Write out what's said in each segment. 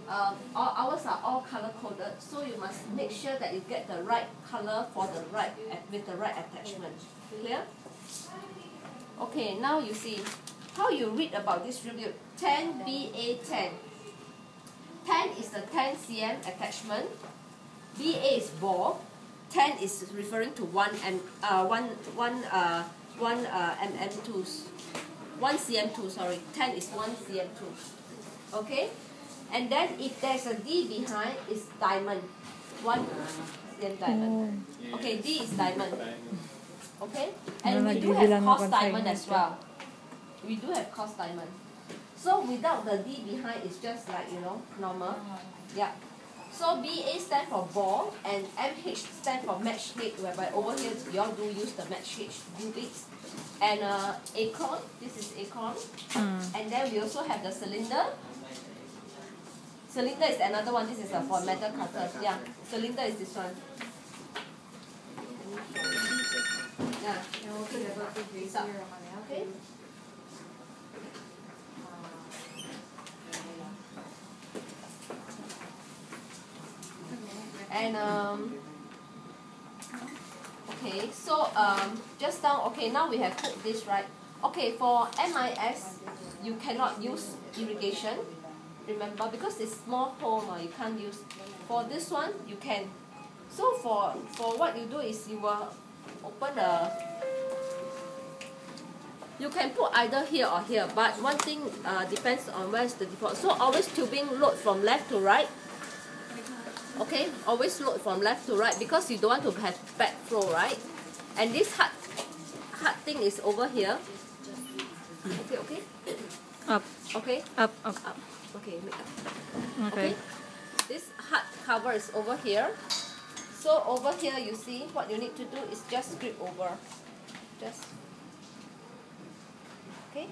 ours are all color coded, so you must make sure that you get the right color for the right with the right attachment. Clear? Okay, now you see how you read about this review. 10 BA10. 10 is the 10 cm attachment. BA is ball. 10 is referring to 1 mm tools. 1 cm tool, sorry. 10 is 1 cm tool. Okay? And then if there's a D behind, it's diamond. 1 cm diamond. Okay, D is diamond. Okay? And we do have coarse diamond as well. We do have coarse diamond. So without the D behind, it's just like, you know, normal. Yeah. So BA stand for ball and MH stand for match head, whereby over here you all do use the match head bits. And acorn, this is acorn. And then we also have the cylinder. Cylinder is another one. This is for metal cutters. Yeah, cylinder is this one. Yeah. Okay. And okay, so just down. Okay, now we have put this right. Okay, for MIS, you cannot use irrigation. Remember, because it's small hole, you can't use. For this one, you can. So for what you do is you will open the. You can put either here or here, but one thing depends on where's the default. So always tubing load from left to right. Okay, always load from left to right because you don't want to have backflow, right? And this hard thing is over here. Okay, okay. Up. Okay. Up. Up. Up. Okay, make up. Okay. This hard cover is over here. So over here, you see what you need to do is just grip over. Just. Okay.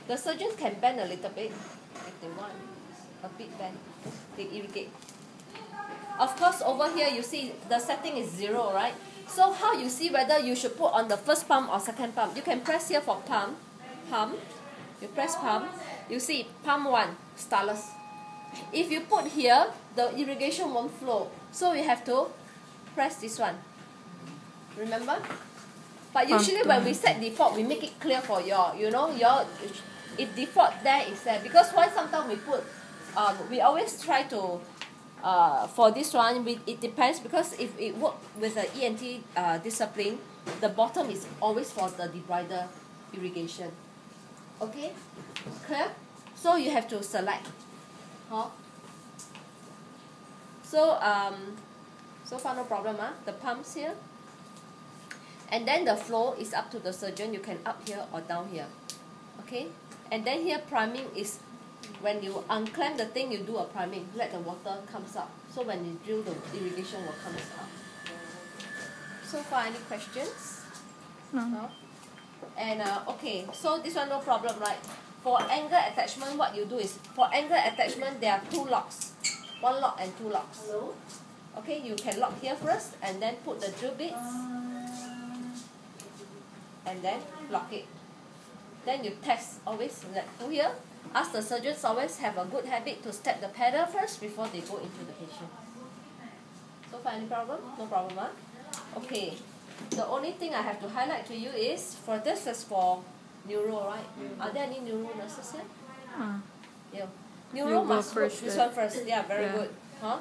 The surgeons can bend a little bit if they want. A bit bend. They irrigate. Of course, over here you see the setting is 0, right? So how you see whether you should put on the first pump or second pump? You can press here for pump. You press pump. You see pump 1, starless. If you put here, the irrigation won't flow. So you have to press this one. Remember? But usually when we set default, we make it clear for y'all. You know, if default there is there. Because why sometimes we put, we always try to, for this one, it depends, because if it work with the ENT discipline, the bottom is always for the debridal irrigation. Okay? Clear? So you have to select. Huh? So so far no problem, the pumps here. And then the flow is up to the surgeon. You can up here or down here. Okay? And then here priming is when you unclamp the thing, you do a priming. Let the water comes up. So when you drill, the irrigation will come out. So far, any questions? No. And okay, so this one no problem, right? For angle attachment, what you do is, for angle attachment, there are 2 locks. 1 lock and 2 locks. Okay, you can lock here first and then put the drill bits. And then lock it. Then you test always go here. Ask the surgeons always have a good habit to step the pedal first before they go into the patient. So far, any problem? No problem, huh? Okay. The only thing I have to highlight to you is, for this is for neuro, right? Are there any neuro nurses here? Yeah. Neuro must put this one first. Yeah, very good. Huh?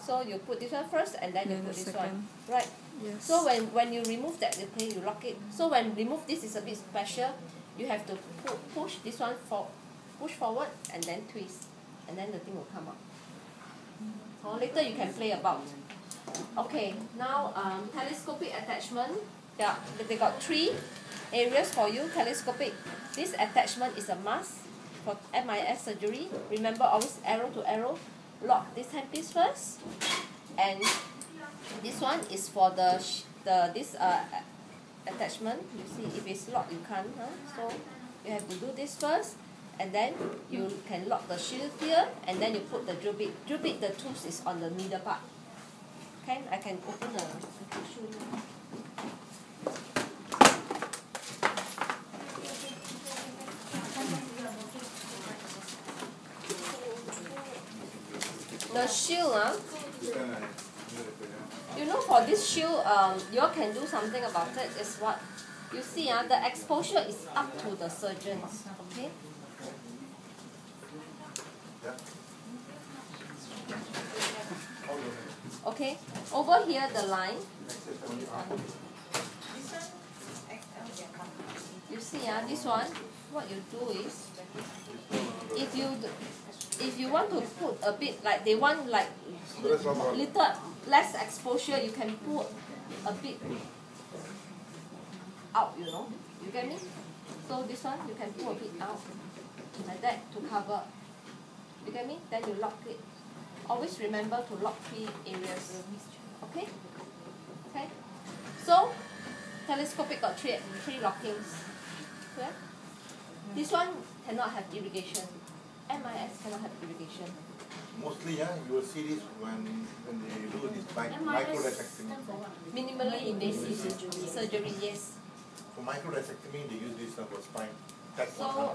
So you put this one first and then you put this one. Right? Yes. So when you remove that, okay, you lock it. So when remove this is a bit special, you have to push this one push forward and then twist, and then the thing will come out. Or later you can play about. Okay, now telescopic attachment. Yeah, they got 3 areas for you. Telescopic. This attachment is a must for MIS surgery. Remember, always arrow to arrow. Lock this handpiece first, and this one is for this attachment. You see, if it's locked, you can't. So you have to do this first, and then you can lock the shield here, and then you put the drill bit. Drill bit, the tooth is on the middle part. Okay, I can open the shoe. the shield, you know, for this shield, you all can do something about it. Is what you see, the exposure is up to the surgeons. Okay. Okay. Over here, the line. You see, this one. What you do is, if you want to put a bit, like they want like little less exposure, you can put a bit out, you know. You get me? So this one you can pull a bit out like that to cover. You get me? Then you lock it. Always remember to lock 3 areas. Okay? Okay? So telescopic got 3 lockings. Yeah? This one cannot have irrigation. MIS cannot have irrigation. Mostly, you will see this when they do this microdissectomy. Minimally invasive surgery, yes. For microdissectomy, they use this for spine. That's so,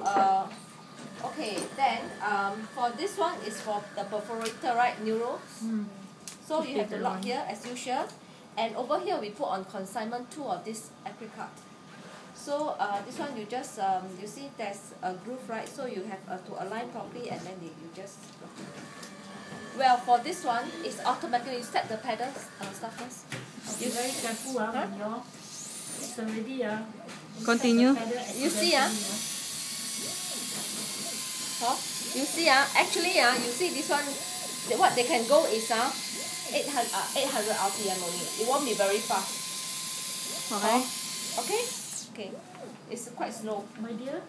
okay, then for this one is for the perforator, right? Neuro. So you have to lock here as usual. And over here we put on consignment 2 of this apricot. So this one you just, you see there's a groove, right? So you have to align properly and then you just lock it. Well, for this one, it's automatically, you set the pedal stuff first. You're very careful, when you're, it's already, continue. You see, you see, actually, you see this one, what they can go is 800 RPM only. It won't be very fast. Okay. Okay? Okay. It's quite slow. My dear,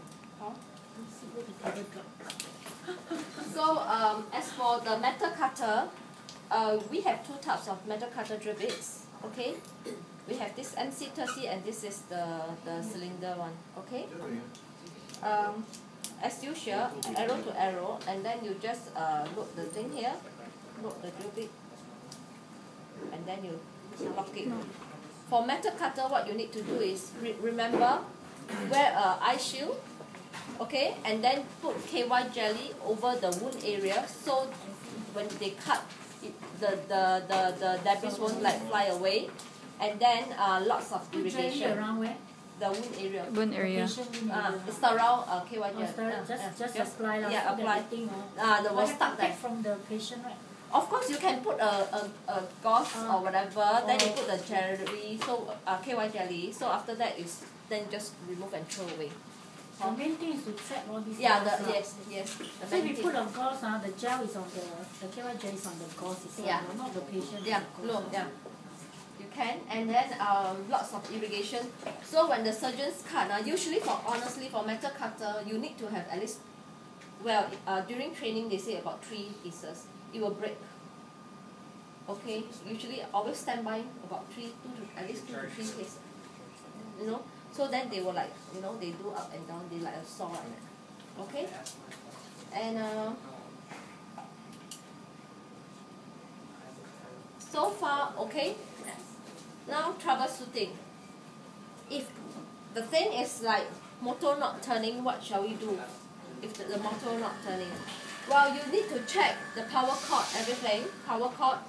so, as for the metal cutter, we have 2 types of metal cutter drill bits. Okay? We have this MC30 and this is the cylinder one. Okay? As usual, arrow to arrow, and then you just load the thing here, load the drill bit, and then you lock it. For metal cutter, what you need to do is remember, wear an eye shield, okay, and then put KY jelly over the wound area, so when they cut, the debris won't like fly away, and then lots of irrigation. around where? The wound area. Wound area. It's around KY jelly. Just apply. Yeah, apply. The was stuck there. From the patient, right? Of course, you can put a gauze or whatever. Then you put the jelly, so KY jelly. So after that, is then just remove and throw away. The main thing is to trap all these. Yeah, gauze, yes. So if you put a gauze, the gel is on the KY gel is on the gauze itself, not the patient. Yeah, look, yeah. You can, and then lots of irrigation. So when the surgeons cut, usually honestly for metal cutter, you need to have at least, well, during training they say about 3 pieces. It will break. Okay, usually always stand by about at least 2 to 3 cases. You know, so then they will like, you know, they do up and down, they like a saw like that. Okay, and so far okay. Now troubleshooting. If the thing is like motor not turning, what shall we do? If the motor not turning, well, you need to check the power cord, everything, power cord,